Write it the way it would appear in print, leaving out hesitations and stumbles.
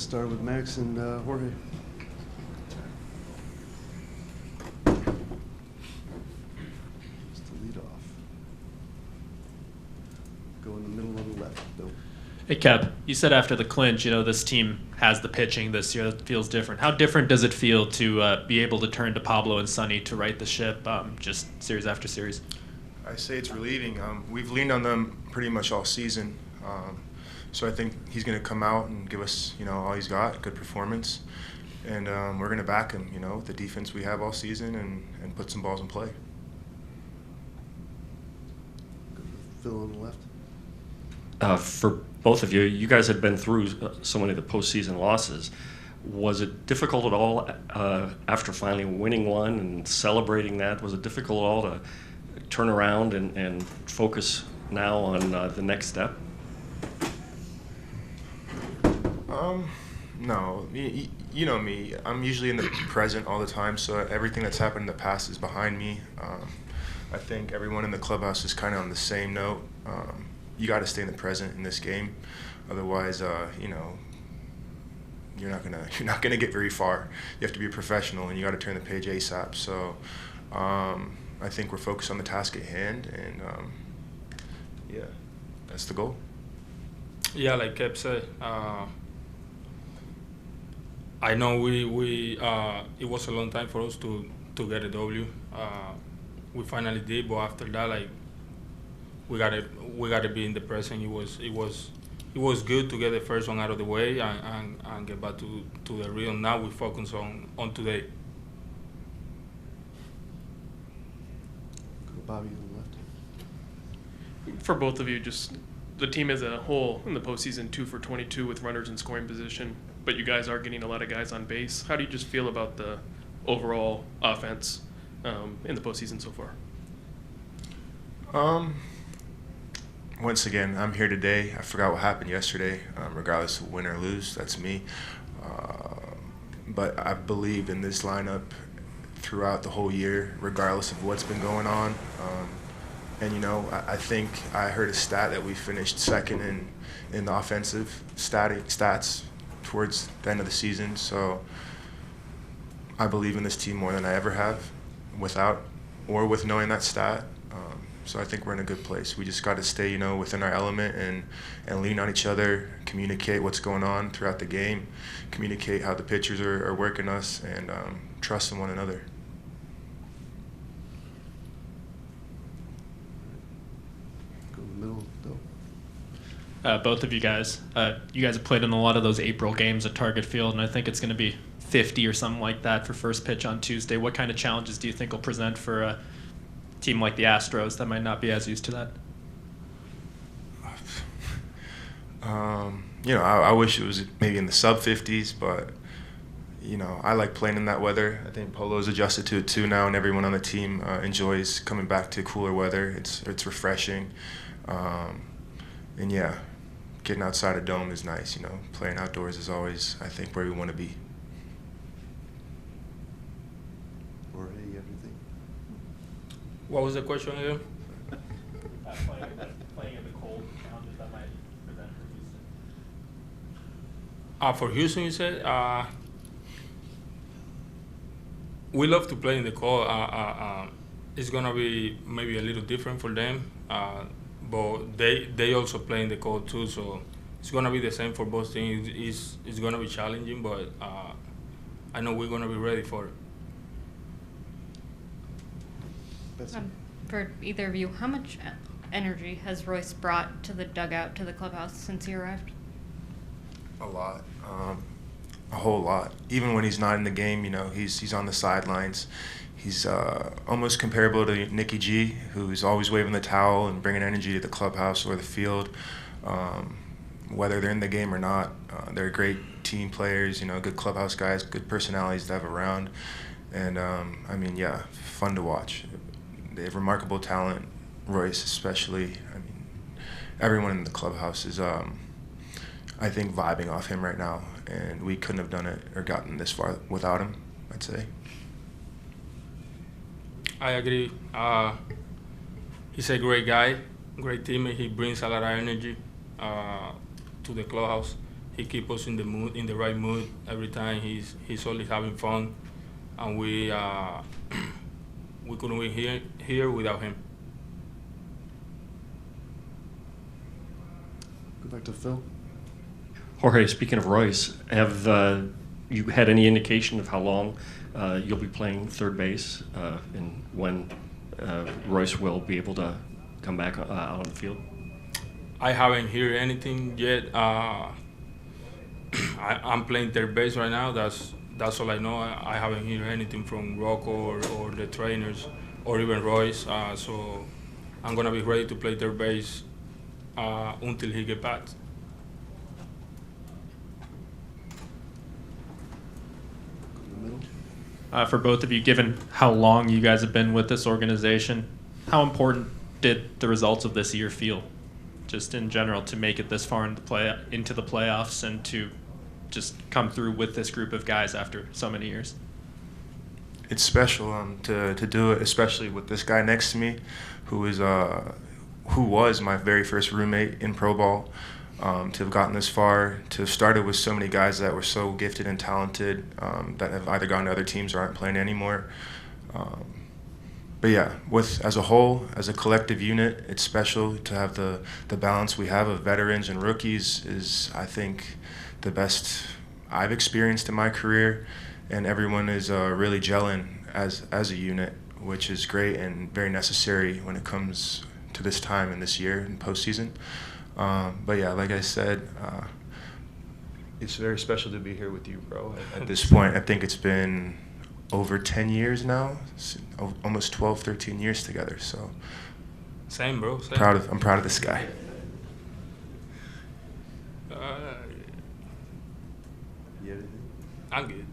get started with Max and Jorge. Just to lead off. Go in the middle on the left, Bill. Hey, Kep, you said after the clinch, this team has the pitching this year that feels different. How different does it feel to be able to turn to Pablo and Sonny to right the ship just series after series? I say it's relieving. We've leaned on them pretty much all season. So I think he's going to come out and give us, all he's got, good performance. And we're going to back him, with the defense we have all season and put some balls in play. Phil on the left. For both of you, you guys had been through so many of the postseason losses. Was it difficult at all after finally winning one and celebrating that? Was it difficult at all to turn around and focus now on the next step? No. You know me. I'm usually in the present all the time, so everything that's happened in the past is behind me. I think everyone in the clubhouse is kind of on the same note. You got to stay in the present in this game, otherwise, you're not gonna get very far. You have to be a professional, and you got to turn the page ASAP. So, I think we're focused on the task at hand, and yeah, that's the goal. Yeah, like Kep said, I know we it was a long time for us to get a W. We finally did, but after that, we gotta be in the present. It was good to get the first one out of the way and get back to the real. Now we focus on today. Bobby on the left. For both of you, just the team as a whole in the postseason, 2 for 22 with runners in scoring position, but you guys are getting a lot of guys on base. How do you just feel about the overall offense in the postseason so far? Once again, I'm here today. I forgot what happened yesterday. Regardless of win or lose, that's me. But I believe in this lineup throughout the whole year, regardless of what's been going on. And I think I heard a stat that we finished second in the offensive stats towards the end of the season. So I believe in this team more than I ever have, without or with knowing that stat. So I think we're in a good place. We just got to stay, within our element and lean on each other, communicate what's going on throughout the game, communicate how the pitchers are working us, and trust in one another. Go in the middle, Bill. Both of you guys have played in a lot of those April games at Target Field, and I think it's going to be 50 or something like that for first pitch on Tuesday. What kind of challenges do you think will present for a team like the Astros that might not be as used to that? I wish it was maybe in the sub-50s, but, I like playing in that weather. I think Polo's adjusted to it too now, and everyone on the team enjoys coming back to cooler weather. It's refreshing. And, yeah, getting outside a dome is nice, Playing outdoors is always, I think, where we want to be. Jorge, everything. What was the question again? Playing in the cold, challenges that might present For for Houston. Houston, you said? We love to play in the cold. It's going to be maybe a little different for them, but they also play in the cold too, so it's going to be the same for both teams. It's going to be challenging, but I know we're going to be ready for it. For either of you, how much energy has Royce brought to the dugout, to the clubhouse since he arrived? A lot. A whole lot. Even when he's not in the game, he's on the sidelines. He's almost comparable to Nicky G, who's always waving the towel and bringing energy to the clubhouse or the field. Whether they're in the game or not, they're great team players, good clubhouse guys, good personalities to have around. And, fun to watch. They have remarkable talent, Royce especially. Everyone in the clubhouse is, I think, vibing off him right now, and we couldn't have done it or gotten this far without him, I'd say. I agree. He's a great guy, great teammate. He brings a lot of energy to the clubhouse. he keeps us in the mood, in the right mood every time. He's always having fun, and we couldn't be here without him. Go back to Phil. Jorge, speaking of Royce, have you had any indication of how long you'll be playing third base and when Royce will be able to come back out on the field? I haven't heard anything yet. I'm playing third base right now. That's all I know. I haven't heard anything from Rocco or the trainers or even Royce. So I'm gonna be ready to play third base until he gets back. Go to the middle. For both of you, given how long you guys have been with this organization, how important did the results of this year feel, just in general, to make it this far into the playoffs and to just come through with this group of guys after so many years? It's special to do it, especially with this guy next to me, who was my very first roommate in pro ball. To have gotten this far, to have started with so many guys that were so gifted and talented, that have either gone to other teams or aren't playing anymore. But yeah, as a whole, as a collective unit, it's special to have the balance we have of veterans and rookies is, I think, the best I've experienced in my career, and everyone is really gelling as a unit, which is great and very necessary when it comes to this time in this year in postseason. But yeah, like I said, it's very special to be here with you, bro. At this point, I think it's been over 10 years now, almost 12, 13 years together. So Same, bro. Same. I'm proud of this guy. You have anything? I'm good.